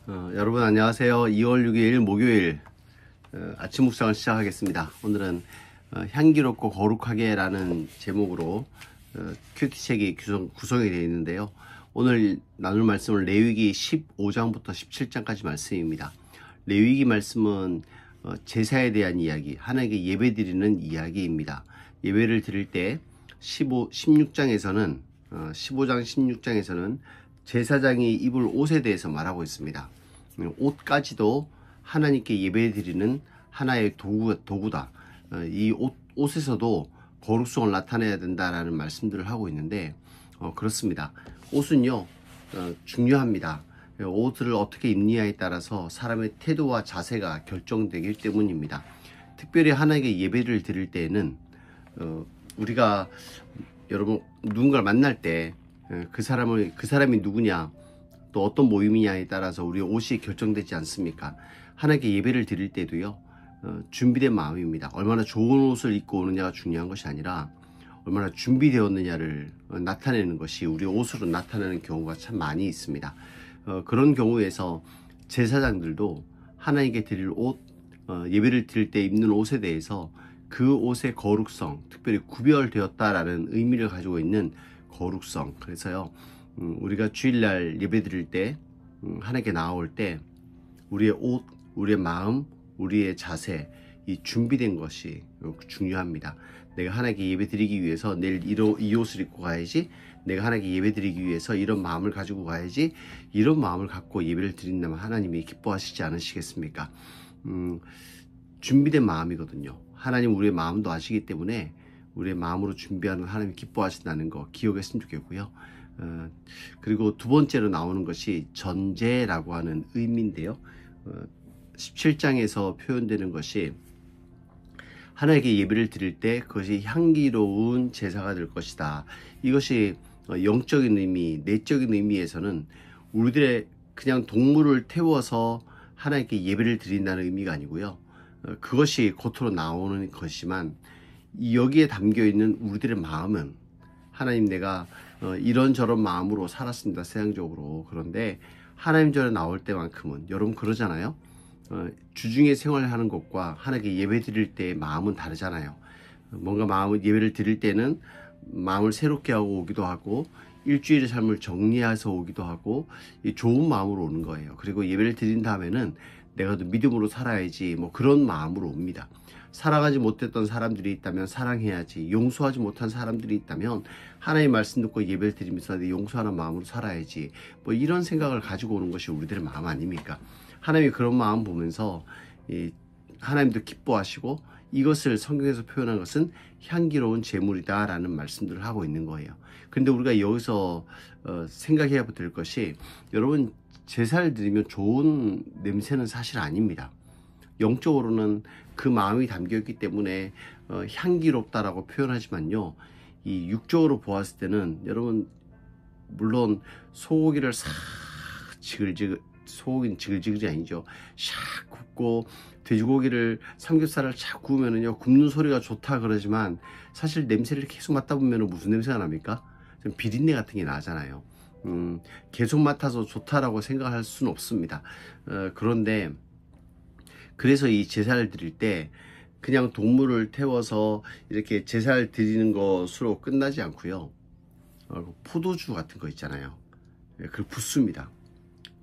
여러분 안녕하세요. 2월 6일 목요일 아침 묵상을 시작하겠습니다. 오늘은 향기롭고 거룩하게 라는 제목으로 큐티책이 구성이 되어 있는데요. 오늘 나눌 말씀은 레위기 15장부터 17장까지 말씀입니다. 레위기 말씀은 제사에 대한 이야기, 하나님께 예배드리는 이야기입니다. 예배를 드릴 때 15장 16장에서는 제사장이 입을 옷에 대해서 말하고 있습니다. 옷까지도 하나님께 예배드리는 하나의 도구다. 이 옷에서도 거룩성을 나타내야 된다라는 말씀들을 하고 있는데 그렇습니다. 옷은요 중요합니다. 옷을 어떻게 입느냐에 따라서 사람의 태도와 자세가 결정되기 때문입니다. 특별히 하나님께 예배를 드릴 때에는 우리가 여러분 누군가를 만날 때 그 사람이 누구냐 또 어떤 모임이냐에 따라서 우리의 옷이 결정되지 않습니까? 하나님께 예배를 드릴 때도요 준비된 마음입니다. 얼마나 좋은 옷을 입고 오느냐가 중요한 것이 아니라 얼마나 준비되었느냐를 나타내는 것이 우리 옷으로 나타나는 경우가 참 많이 있습니다. 그런 경우에서 제사장들도 하나님께 드릴 옷, 예배를 드릴 때 입는 옷에 대해서 그 옷의 거룩성, 특별히 구별되었다라는 의미를 가지고 있는 거룩성. 그래서요 우리가 주일날 예배 드릴 때 하나님께 나올 때 우리의 옷, 우리의 마음, 우리의 자세, 이 준비된 것이 중요합니다. 내가 하나님께 예배 드리기 위해서 내일 이 옷을 입고 가야지, 내가 하나님께 예배 드리기 위해서 이런 마음을 가지고 가야지, 이런 마음을 갖고 예배를 드린다면 하나님이 기뻐하시지 않으시겠습니까? 준비된 마음이거든요. 하나님 우리의 마음도 아시기 때문에 우리의 마음으로 준비하는 하나님이 기뻐하신다는 거 기억했으면 좋겠고요. 그리고 두 번째로 나오는 것이 전제라고 하는 의미인데요. 17장에서 표현되는 것이 하나님께 예배를 드릴 때 그것이 향기로운 제사가 될 것이다. 이것이 영적인 의미, 내적인 의미에서는 우리들의 그냥 동물을 태워서 하나님께 예배를 드린다는 의미가 아니고요. 그것이 겉으로 나오는 것이지만 여기에 담겨있는 우리들의 마음은 하나님 내가 이런저런 마음으로 살았습니다. 세상적으로. 그런데 하나님 전에 나올 때만큼은 여러분 그러잖아요. 주중에 생활하는 것과 하나님께 예배 드릴 때의 마음은 다르잖아요. 뭔가 예배를 드릴 때는 마음을 새롭게 하고 오기도 하고 일주일의 삶을 정리해서 오기도 하고 좋은 마음으로 오는 거예요. 그리고 예배를 드린 다음에는 내가 더 믿음으로 살아야지 뭐 그런 마음으로 옵니다. 살아가지 못했던 사람들이 있다면 사랑해야지, 용서하지 못한 사람들이 있다면 하나님의 말씀 듣고 예배를 드리면서 내 용서하는 마음으로 살아야지, 뭐 이런 생각을 가지고 오는 것이 우리들의 마음 아닙니까? 하나님이 그런 마음 보면서 하나님도 기뻐하시고 이것을 성경에서 표현한 것은 향기로운 제물이다 라는 말씀들을 하고 있는 거예요. 그런데 우리가 여기서 생각해야 될 것이, 여러분 제사를 드리면 좋은 냄새는 사실 아닙니다. 영적으로는 그 마음이 담겨있기 때문에 향기롭다라고 표현하지만요, 이 육적으로 보았을 때는 여러분 물론 소고기를 소고기는 지글지글이 아니죠. 샥 굽고 돼지고기를 삼겹살을 착 구우면은요 굽는 소리가 좋다 그러지만 사실 냄새를 계속 맡다 보면 무슨 냄새가 납니까? 좀 비린내 같은 게 나잖아요. 계속 맡아서 좋다라고 생각할 수는 없습니다. 그런데 그래서 이 제사를 드릴 때 그냥 동물을 태워서 이렇게 제사를 드리는 것으로 끝나지 않고요. 포도주 같은 거 있잖아요. 그걸 붓습니다.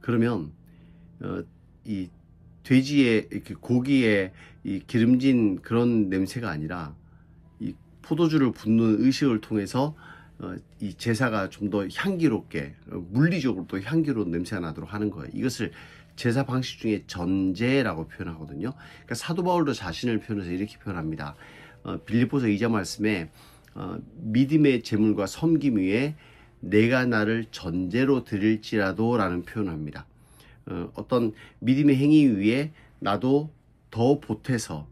그러면 이 돼지의 이렇게 고기에 이 기름진 그런 냄새가 아니라 이 포도주를 붓는 의식을 통해서 이 제사가 좀 더 향기롭게, 물리적으로 또 향기로운 냄새가 나도록 하는 거예요. 이것을 제사 방식 중에 전제라고 표현하거든요. 그러니까 사도 바울도 자신을 표현해서 이렇게 표현합니다. 빌립보서 2장 말씀에 믿음의 제물과 섬김 위에 내가 나를 전제로 드릴지라도 라는 표현을 합니다. 어떤 믿음의 행위 위에 나도 더 보태서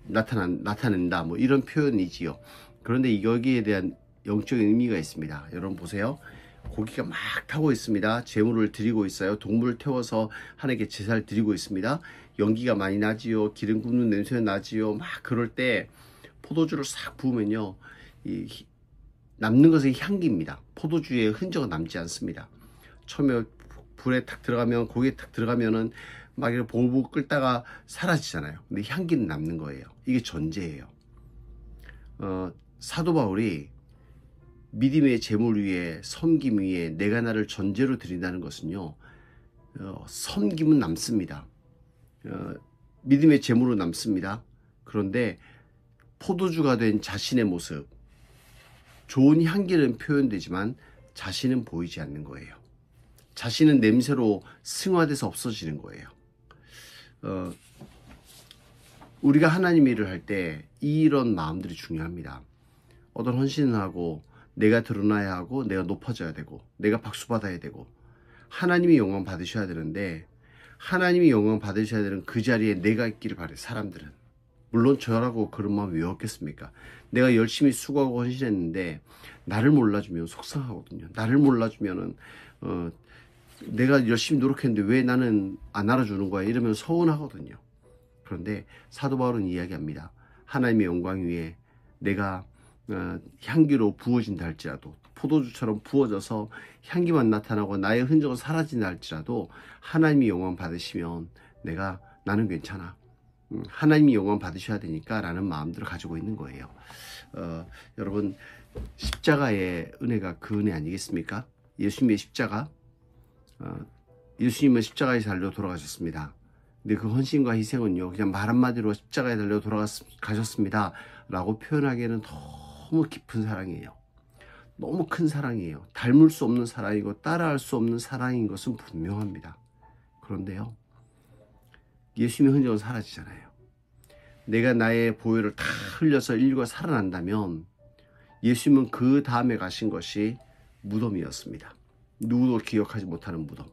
나타낸다, 뭐 이런 표현이지요. 그런데 여기에 대한 영적인 의미가 있습니다. 여러분 보세요. 고기가 막 타고 있습니다. 제물을 드리고 있어요. 동물을 태워서 하나님께 제사를 드리고 있습니다. 연기가 많이 나지요. 기름 굽는 냄새가 나지요. 막 그럴 때 포도주를 싹 부으면요, 남는 것은 향기입니다. 포도주의 흔적은 남지 않습니다. 처음에 불에 탁 들어가면, 고기에 탁 들어가면은 막 이렇게 보글보글 끓다가 사라지잖아요. 근데 향기는 남는 거예요. 이게 전제예요. 사도 바울이 믿음의 제물 위에, 섬김 위에 내가 나를 전제로 드린다는 것은요, 섬김은 남습니다. 믿음의 제물로 남습니다. 그런데 포도주가 된 자신의 모습, 좋은 향기는 표현되지만 자신은 보이지 않는 거예요. 자신은 냄새로 승화돼서 없어지는 거예요. 우리가 하나님 일을 할 때 이런 마음들이 중요합니다. 어떤 헌신을 하고 내가 드러나야 하고 내가 높아져야 되고 내가 박수 받아야 되고 하나님이 영광 받으셔야 되는데, 하나님이 영광 받으셔야 되는 그 자리에 내가 있기를 바래. 사람들은, 물론 저라고 그런 마음이 왜 없겠습니까? 내가 열심히 수고하고 헌신했는데 나를 몰라주면 속상하거든요. 나를 몰라주면은 내가 열심히 노력했는데 왜 나는 안 알아주는 거야, 이러면 서운하거든요. 그런데 사도 바울은 이야기합니다. 하나님의 영광 위에 내가 향기로 부어진다 할지라도, 포도주처럼 부어져서 향기만 나타나고 나의 흔적은 사라진다 할지라도 하나님이 영광 받으시면 나는 괜찮아. 하나님이 영광 받으셔야 되니까 라는 마음들을 가지고 있는 거예요. 여러분, 십자가의 은혜가 그 은혜 아니겠습니까? 예수님의 십자가, 예수님은 십자가에 달려 돌아가셨습니다. 근데 그 헌신과 희생은요, 그냥 말 한마디로 십자가에 달려 돌아가셨습니다 라고 표현하기에는 너무 깊은 사랑이에요. 너무 큰 사랑이에요. 닮을 수 없는 사랑이고 따라할 수 없는 사랑인 것은 분명합니다. 그런데요, 예수님의 흔적은 사라지잖아요. 내가 나의 보혈을 다 흘려서 인류가 살아난다면 예수님은 그 다음에 가신 것이 무덤이었습니다. 누구도 기억하지 못하는 무덤.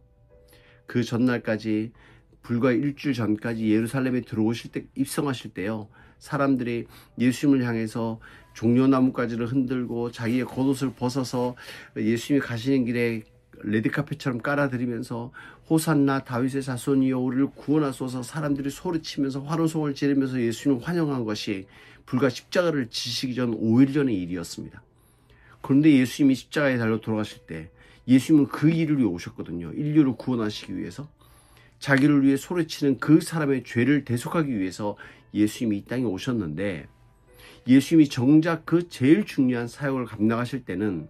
그 전날까지, 불과 일주일 전까지 예루살렘에 들어오실 때, 입성하실 때요, 사람들이 예수님을 향해서 종려나무가지를 흔들고 자기의 겉옷을 벗어서 예수님이 가시는 길에 레드카펫처럼 깔아드리면서 호산나 다윗의 자손이여 우리를 구원하소서, 사람들이 소리치면서 환호성을 지르면서 예수님을 환영한 것이 불과 십자가를 지시기 전 5일 전의 일이었습니다. 그런데 예수님이 십자가에 달려 돌아가실 때 예수님은 그 일을 위해 오셨거든요. 인류를 구원하시기 위해서, 자기를 위해 소리치는 그 사람의 죄를 대속하기 위해서 예수님이 이 땅에 오셨는데, 예수님이 정작 그 제일 중요한 사역을 감당하실 때는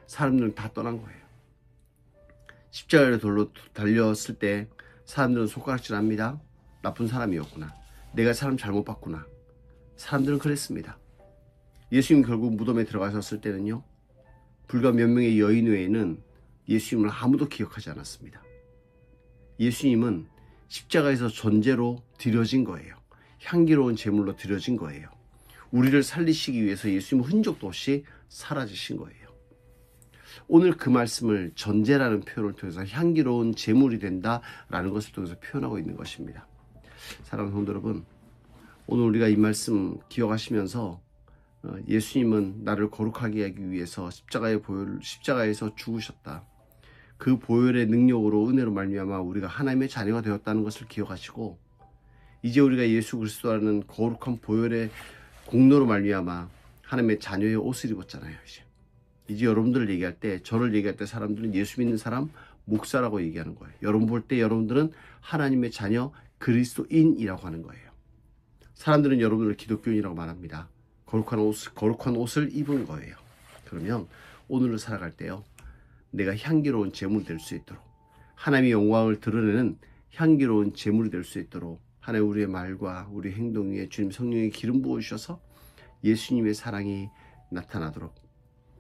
사람들은 다 떠난 거예요. 십자가에 달렸을 때 사람들은 손가락질합니다. 나쁜 사람이었구나, 내가 사람 잘못 봤구나. 사람들은 그랬습니다. 예수님 결국 무덤에 들어가셨을 때는요, 불과 몇 명의 여인 외에는 예수님을 아무도 기억하지 않았습니다. 예수님은 십자가에서 존재로 드려진 거예요. 향기로운 제물로 드려진 거예요. 우리를 살리시기 위해서 예수님은 흔적도 없이 사라지신 거예요. 오늘 그 말씀을 전제라는 표현을 통해서 향기로운 제물이 된다라는 것을 통해서 표현하고 있는 것입니다. 사랑하는 성도 여러분, 오늘 우리가 이 말씀 기억하시면서 예수님은 나를 거룩하게 하기 위해서 십자가에서 죽으셨다. 그 보혈의 능력으로, 은혜로 말미암아 우리가 하나님의 자녀가 되었다는 것을 기억하시고, 이제 우리가 예수 그리스도라는 거룩한 보혈의 공로로 말미암아 하나님의 자녀의 옷을 입었잖아요. 이제 여러분들을 얘기할 때, 저를 얘기할 때 사람들은 예수 믿는 사람, 목사라고 얘기하는 거예요. 여러분 볼 때 여러분들은 하나님의 자녀, 그리스도인이라고 하는 거예요. 사람들은 여러분을 기독교인이라고 말합니다. 거룩한 옷을 입은 거예요. 그러면 오늘을 살아갈 때요, 내가 향기로운 제물이 될 수 있도록, 하나님의 영광을 드러내는 향기로운 제물이 될 수 있도록 하나님 우리의 말과 우리 행동 위에 주님 성령의 기름 부어주셔서 예수님의 사랑이 나타나도록,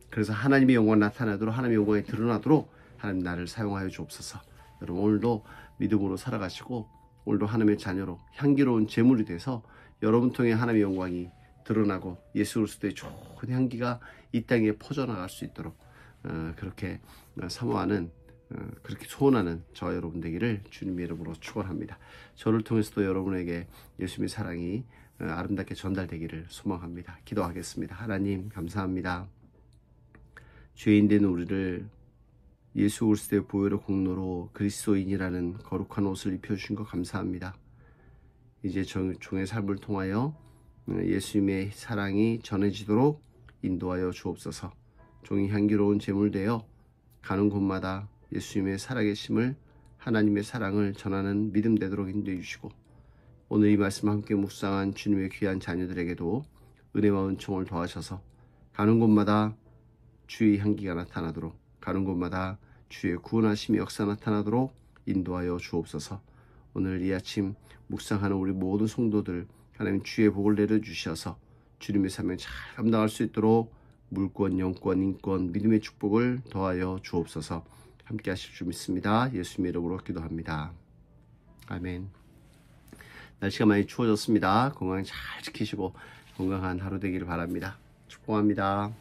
그래서 하나님의 영광이 나타나도록, 하나님의 영광이 드러나도록 하나님 나를 사용하여 주옵소서. 여러분, 오늘도 믿음으로 살아가시고 오늘도 하나님의 자녀로 향기로운 제물이 돼서 여러분 통해 하나님의 영광이 드러나고 예수 그리스도의 좋은 향기가 이 땅에 퍼져나갈 수 있도록 그렇게 사모하는, 그렇게 소원하는 저 여러분 되기를 주님의 이름으로 축원합니다. 저를 통해서도 여러분에게 예수님의 사랑이 아름답게 전달되기를 소망합니다. 기도하겠습니다. 하나님 감사합니다. 죄인된 우리를 예수 그리스도의 보혈의 공로로 그리스도인이라는 거룩한 옷을 입혀주신 것 감사합니다. 이제 종의 삶을 통하여 예수님의 사랑이 전해지도록 인도하여 주옵소서. 종이 향기로운 제물되어 가는 곳마다 예수님의 살아계심을 하나님의 사랑을 전하는 믿음 되도록 인도해 주시고, 오늘 이 말씀 함께 묵상한 주님의 귀한 자녀들에게도 은혜와 은총을 더하셔서 가는 곳마다 주의 향기가 나타나도록, 가는 곳마다 주의 구원하심의 역사 나타나도록 인도하여 주옵소서. 오늘 이 아침 묵상하는 우리 모든 성도들 하나님 주의 복을 내려주셔서 주님의 사명 잘 감당할 수 있도록 물권, 영권, 인권, 믿음의 축복을 더하여 주옵소서. 함께 하실 줄 믿습니다. 예수님의 이름으로 기도합니다. 아멘. 날씨가 많이 추워졌습니다. 건강 잘 지키시고 건강한 하루 되기를 바랍니다. 축복합니다.